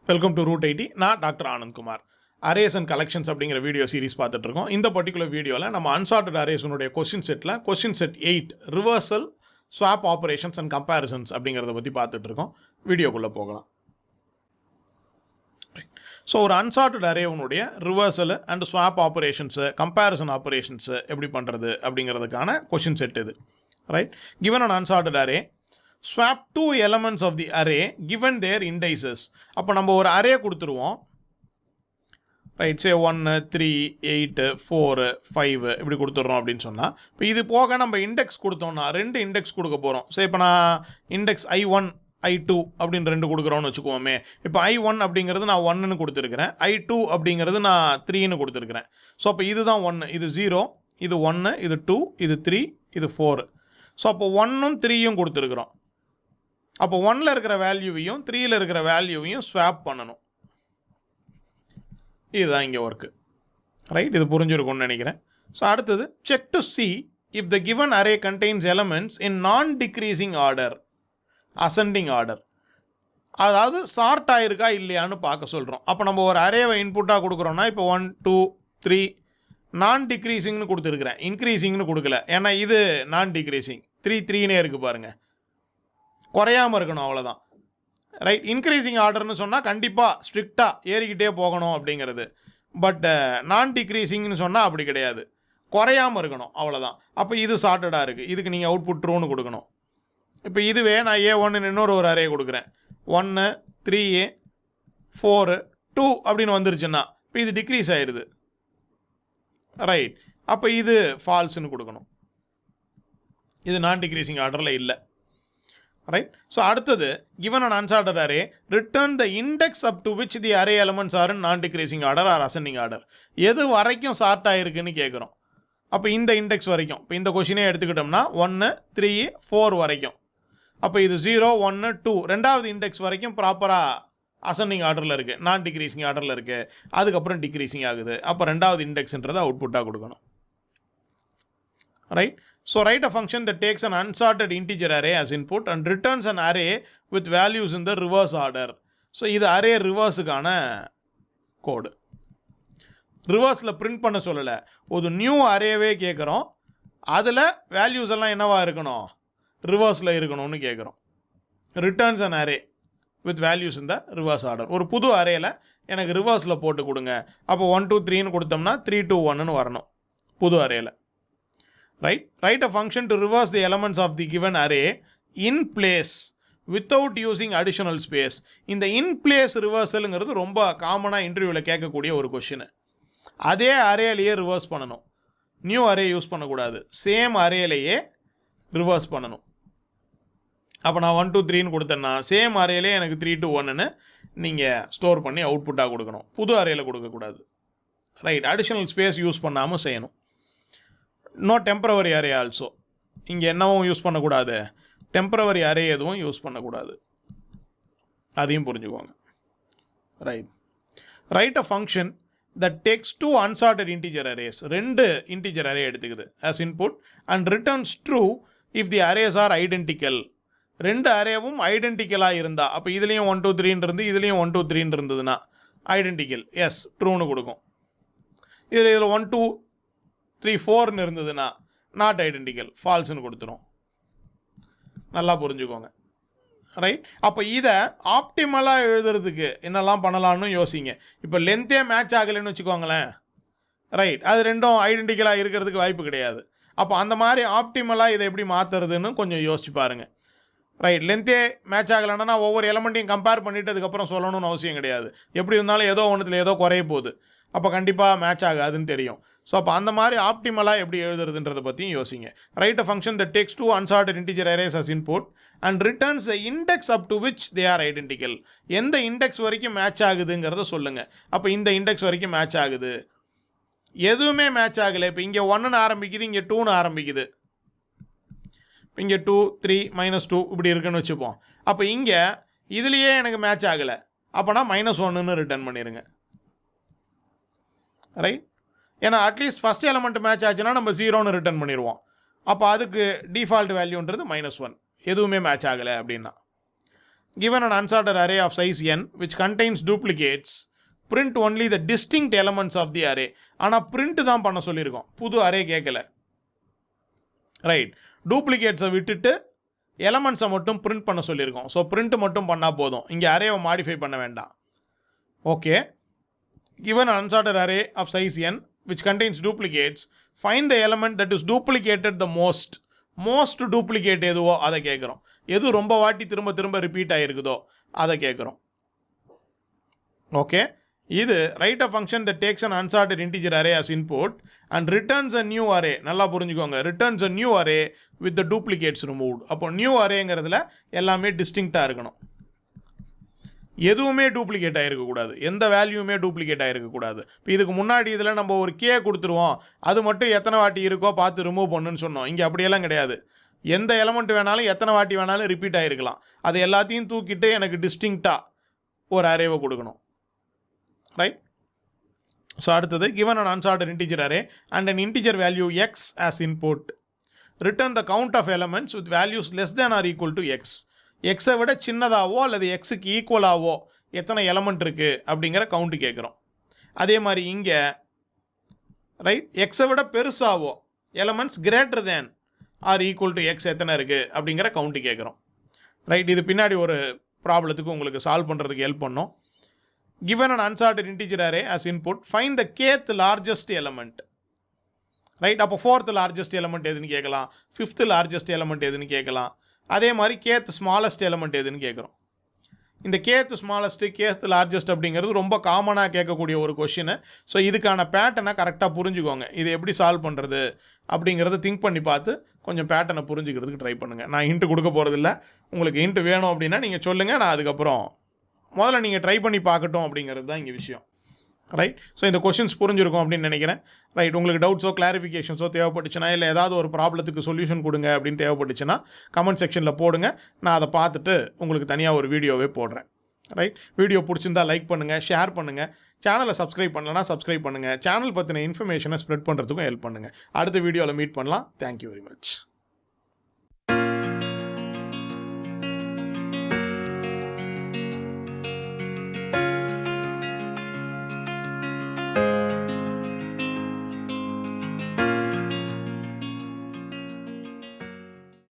Welcome to root 80. நான் doctor Anandkumar. Arrays and collections அப்படிங்கிற video series பார்த்துட்டு இருக்கோம். இந்த பர்டிகுலர் வீடியோவில் நம்ம அன்சார்ட்டட் அரேஸனுடைய question set 8 reversal swap operations and comparisons அப்படிங்கிறத பற்றி பார்த்துட்டு இருக்கோம். வீடியோக்குள்ளே போகலாம். ஸோ ஒரு அன்சார்ட்டட் அரேவனுடைய reversal and swap operations comparison operations எப்படி பண்ணுறது அப்படிங்கிறதுக்கான கொஸ்டின் செட் இது. Right, given an unsorted array, swap two elements of the array given their indices. அப்போ நம்ம ஒரு அரே கொடுத்துருவோம். ரைட், சே 1 3 8 4 5 இப்படி கொடுத்துட்றோம் அப்படின்னு சொன்னால், இப்போ இது போக நம்ம இண்டெக்ஸ் கொடுத்தோம்னா 2 இண்டெக்ஸ் கொடுக்க போகிறோம். ஸோ இப்போ நான் இண்டெக்ஸ் I1 I2 அப்படின்னு 2 கொடுக்குறோன்னு வச்சுக்குவோமே. இப்போ I1 அப்படிங்கிறது நான் 1ன்னு கொடுத்துருக்கிறேன், I2 அப்படிங்கிறது நான் 3ன்னு கொடுத்துருக்கிறேன். ஸோ அப்போ இதுதான் 1, இது 0, இது 1, இது 2, இது 3, இது 4. ஸோ அப்போ 1ம் 3யும் கொடுத்துருக்குறோம். அப்போ 1ல் இருக்கிற வேல்யூவையும் 3ல் இருக்கிற வேல்யூவையும் ஸ்வாப் பண்ணணும். இதுதான் இங்கே ஒர்க்கு. ரைட், இது புரிஞ்சிருக்கும்னு நினைக்கிறேன். ஸோ அடுத்தது, check to see if the given array contains elements in நான் டிக்ரீசிங் ஆர்டர், அசெண்டிங் ஆர்டர். அதாவது சார்ட் ஆயிருக்கா இல்லையான்னு பார்க்க சொல்கிறோம். அப்போ நம்ம ஒரு அரேவை இன்புட்டாக கொடுக்குறோன்னா, இப்போ 1 2 3 நான் டிக்ரீசிங்னு கொடுத்துருக்குறேன், இன்க்ரீசிங்னு கொடுக்கல. ஏன்னா இது நான் டிக்ரீசிங், 3 3னே இருக்குது பாருங்கள், குறையாமல் இருக்கணும், அவ்வளோதான். ரைட், இன்க்ரீசிங் ஆர்டர்னு சொன்னால் கண்டிப்பாக ஸ்ட்ரிக்டாக ஏறிக்கிட்டே போகணும் அப்படிங்கிறது. பட் நான் டிக்ரீசிங்னு சொன்னால் அப்படி கிடையாது, குறையாமல் இருக்கணும், அவ்வளோதான். அப்போ இது சார்ட்டடாக இருக்குது, இதுக்கு நீங்கள் அவுட்புட் ட்ரூன்னு கொடுக்கணும். இப்போ இதுவே நான் A1 இன்னொரு ஒரு அரே கொடுக்குறேன், 1 3 4 2 அப்படின்னு வந்துருச்சுன்னா இப்போ இது டிக்ரீஸ் ஆகிடுது. ரைட், அப்போ இது ஃபால்ஸ்ன்னு கொடுக்கணும், இது நான் டிக்ரீசிங் ஆர்டரில் இல்லை. ரைட், ஸோ அடுத்தது, given an unsorted array, return the index up to which the array elements are in non-decreasing order or ascending order. எது வரைக்கும் சார்ட் ஆகிருக்குன்னு கேட்குறோம். அப்போ இந்த இண்டெக்ஸ் வரைக்கும், இப்போ இந்த கொஷினே எடுத்துக்கிட்டோம்னா 1 3 4 வரைக்கும். அப்போ இது 0 1 2 ரெண்டாவது இண்டெக்ஸ் வரைக்கும் ப்ராப்பராக அசெண்டிங் ஆர்டரில் இருக்குது, நான் டிக்ரீசிங் ஆர்டரில் இருக்குது. அதுக்கப்புறம் டிக்ரீசிங் ஆகுது, அப்போ ரெண்டாவது இண்டெக்ஸ்ன்றதை அவுட்புட்டாக கொடுக்கணும். Right, so write a function that takes an unsorted integer array as input and returns an array with values in the reverse order. So இது அரே ரிவர்ஸுக்கான கோடு. ரிவர்ஸில் பிரிண்ட் பண்ண சொல்லலை, ஒரு நியூ அரேவே கேட்குறோம், அதில் வேல்யூஸ் எல்லாம் என்னவாக இருக்கணும், ரிவர்ஸில் இருக்கணும்னு கேட்குறோம். Returns an array with values இந்த ரிவர்ஸ் ஆர்டர். ஒரு புது அரேயில் எனக்கு ரிவர்ஸில் போட்டு கொடுங்க. அப்போ 1 2 3ன்னு கொடுத்தோம்னா 3 2 1ன்னு வரணும் புது அரேயில். Right, write a function to reverse the elements of the given array in place without using additional space. இந்த in place reversalங்கிறது ரொம்ப காமனாக இன்டர்வியூவில் கேட்கக்கூடிய ஒரு கொஷின். அதே அரேலையே ரிவர்ஸ் பண்ணணும், நியூ அரே யூஸ் பண்ணக்கூடாது, சேம் அரேலையே ரிவர்ஸ் பண்ணணும். அப்போ நான் 1 2 3ன்னு கொடுத்தேன்னா சேம் அரேலே எனக்கு 3 2 1ன்னு நீங்கள் ஸ்டோர் பண்ணி அவுட்புட்டாக கொடுக்கணும், புது அரேயில் கொடுக்கக்கூடாது. ரைட், அடிஷ்னல் ஸ்பேஸ் யூஸ் பண்ணாமல் செய்யணும். நோ டெம்பரவரி அரே ஆல்சோ, இங்கே என்னவும் யூஸ் பண்ணக்கூடாது, டெம்பரவரி அரே எதுவும் யூஸ் பண்ணக்கூடாது, அதையும் புரிஞ்சுக்கோங்க. Right, right a function that takes 2 unsorted integer arrays, 2 integer array எடுத்துக்குது as input and returns true if the arrays are identical. 2 அரேவும் ஐடென்டிக்கலாக இருந்தால், அப்போ இதுலேயும் 1 2 3 இருந்து இதுலேயும் 1 2 3 இருந்ததுன்னா ஐடென்டிக்கல், எஸ் ட்ரூன்னு கொடுக்கும். இதில் 1 2 3 4ன்னு இருந்ததுன்னா நாட் ஐடென்டிக்கல், ஃபால்ஸ்ன்னு கொடுத்துரும். நல்லா புரிஞ்சுக்கோங்க. ரைட், அப்போ இதை ஆப்டிமலாக எழுதுறதுக்கு என்னெல்லாம் பண்ணலான்னு யோசிங்க. இப்போ லென்த்தே மேட்ச் ஆகலைன்னு வச்சுக்கோங்களேன். ரைட், அது ரெண்டும் ஐடென்டிக்கலாக இருக்கிறதுக்கு வாய்ப்பு கிடையாது. அப்போ அந்த மாதிரி ஆப்டிமலாக இதை எப்படி மாற்றுறதுன்னு கொஞ்சம் யோசிச்சு பாருங்கள். ரைட், லென்த்தே மேட்ச் ஆகலைன்னா ஒவ்வொரு எலமெண்ட்டையும் கம்பேர் பண்ணிவிட்டு அதுக்கப்புறம் சொல்லணும்னு அவசியம் கிடையாது. எப்படி இருந்தாலும் ஏதோ ஒன்றுத்தில் ஏதோ குறைய போகுது, அப்போ கண்டிப்பாக மேட்ச் ஆகாதுன்னு தெரியும். ஸோ அப்போ அந்த மாதிரி ஆப்டிமலாக எப்படி எழுதுறதுன்றதை பற்றியும் யோசிங்க. Right a function that takes 2 unsorted integer arrays as input and returns the index up to which they are identical. எந்த இண்டெக்ஸ் வரைக்கும் மேட்ச் ஆகுதுங்கிறத சொல்லுங்கள். அப்போ இந்த இண்டெக்ஸ் வரைக்கும் மேட்ச் ஆகுது, எதுவுமே மேட்ச் ஆகலை, இப்போ இங்கே 1ன்னு ஆரம்பிக்குது, இங்கே 2ன்னு ஆரம்பிக்குது, இப்போ இங்கே 2 3 -2 இப்படி இருக்குன்னு வச்சுப்போம். அப்போ இங்கே இதுலேயே எனக்கு மேட்ச் ஆகலை, அப்போனா -1ன்னு ரிட்டர்ன் பண்ணிடுங்க. ரைட், ஏன்னா அட்லீஸ்ட் ஃபஸ்ட் எலமெண்ட் மேட்ச் ஆச்சுன்னா நம்ம 0ன்னு ரிட்டர்ன் பண்ணிடுவோம். அப்போ அதுக்கு டிஃபால்ட் வேல்யூன்றது -1, எதுவுமே மேட்ச் ஆகலை அப்படின்னா. given an unsorted array of size n which contains duplicates, print only the distinct elements of the array. ஆனால் print தான் பண்ண சொல்லியிருக்கோம், புது அரே கேட்கல. ரைட், டூப்ளிகேட்ஸை விட்டுட்டு எலமெண்ட்ஸை மட்டும் பிரிண்ட் பண்ண சொல்லியிருக்கோம். ஸோ பிரிண்ட் மட்டும் பண்ணால் போதும், இங்கே அரேவை மாடிஃபை பண்ண வேண்டாம். Okay, given an unsorted array of size n which contains duplicates, find the element that is duplicated the most. Most duplicate எதுவோ அதை கேட்குறோம். எது ரொம்ப வாட்டி திரும்ப திரும்ப ரிப்பீட் ஆகிருக்குதோ அதை கேட்குறோம். ஓகே, இது right a function that takes an unsorted integer array as input and returns a new array. நல்லா புரிஞ்சுக்கோங்க, returns a new array with the duplicates removed. அப்போ நியூ அரேங்கிறதுல எல்லாமே டிஸ்டிங்க்டாக இருக்கணும், எதுவுமே டூப்ளிகேட் ஆகிருக்கக்கூடாது, எந்த வேல்யூமே டூப்ளிகேட் ஆகிருக்கக்கூடாது. இப்போ இதுக்கு முன்னாடி இதில் நம்ம ஒரு கே கொடுத்துருவோம், அது மட்டும் எத்தனை வாட்டி இருக்கோ பார்த்து ரிமூவ் பண்ணுன்னு சொன்னோம். இங்கே அப்படியெல்லாம் கிடையாது, எந்த எலமெண்ட் வேணாலும் எத்தனை வாட்டி வேணாலும் ரிப்பீட் ஆகிருக்கலாம். அது எல்லாத்தையும் தூக்கிட்டு எனக்கு டிஸ்டிங்க்டாக ஒரு அரேவை கொடுக்கணும். ரைட், ஸோ அடுத்தது given an unsorted integer array and an integer value x as input, return the count of elements with values less than or equal to x. எக்ஸை விட சின்னதாவோ அல்லது எக்ஸுக்கு ஈக்குவலாவோ எத்தனை எலமெண்ட் இருக்குது அப்படிங்கிற கவுண்ட்டு கேட்குறோம். அதே மாதிரி இங்கே ரைட், எக்ஸை விட பெருசாவோ elements greater than or equal to X எத்தனை இருக்குது அப்படிங்கிற கவுண்ட்டு கேட்குறோம். ரைட், இது பின்னாடி ஒரு ப்ராப்ளத்துக்கு உங்களுக்கு சால்வ் பண்ணுறதுக்கு ஹெல்ப் பண்ணோம். given an unsorted integer array as input, find the kth largest element. Right, அப்போ 4th largest element எதுன்னு கேட்கலாம், 5th largest element எதுன்னு கேட்கலாம். அதே மாதிரி kth ஸ்மாலஸ்ட் எலமெண்ட் எதுன்னு கேட்குறோம். இந்த kth ஸ்மாலஸ்ட்டு kth லார்ஜஸ்ட் அப்படிங்கிறது ரொம்ப காமனாக கேட்கக்கூடிய ஒரு கொஷின். ஸோ இதுக்கான பேட்டர்னை கரெக்டாக புரிஞ்சுக்கோங்க. இது எப்படி சால்வ் பண்ணுறது அப்படிங்கிறத திங்க் பண்ணி பார்த்து கொஞ்சம் பேட்டர்னை புரிஞ்சுக்கிறதுக்கு ட்ரை பண்ணுங்கள். நான் ஹிண்ட்டு கொடுக்க போகிறதில்ல, உங்களுக்கு ஹிண்ட்டு வேணும் அப்படின்னா நீங்கள் சொல்லுங்கள், நான் அதுக்கப்புறம் முதல்ல நீங்கள் ட்ரை பண்ணி பார்க்கட்டும் அப்படிங்கிறது தான் இங்கே விஷயம். ரைட், ஸோ இந்த கொஷின்ஸ் புரிஞ்சிருக்கும் அப்படின்னு நினைக்கிறேன். ரைட், உங்களுக்கு டவுட்ஸோ கிளாரிஃபிகேஷன்ஸோ தேவைப்பட்டுச்சுன்னா, இல்லை ஏதாவது ஒரு ப்ராப்ளத்துக்கு சொல்யூஷன் கொடுங்க அப்படின்னு தேவைப்பட்டுச்சுன்னா கமெண்ட் செக்ஷனில் போடுங்க, நான் அதை பார்த்துட்டு உங்களுக்கு தனியாக ஒரு வீடியோவே போடுறேன். ரைட், வீடியோ பிடிச்சிருந்தா லைக் பண்ணுங்கள், ஷேர் பண்ணுங்கள், சேனலை சப்ஸ்கிரைப் பண்ணலன்னா சப்ஸ்கிரைப் பண்ணுங்கள், சேனல் பற்றின இன்ஃபர்மேஷனை ஸ்ப்ரெட் பண்ணுறதுக்கும் ஹெல்ப் பண்ணுங்கள். அடுத்த வீடியோவில் மீட் பண்ணலாம். Thank you very much.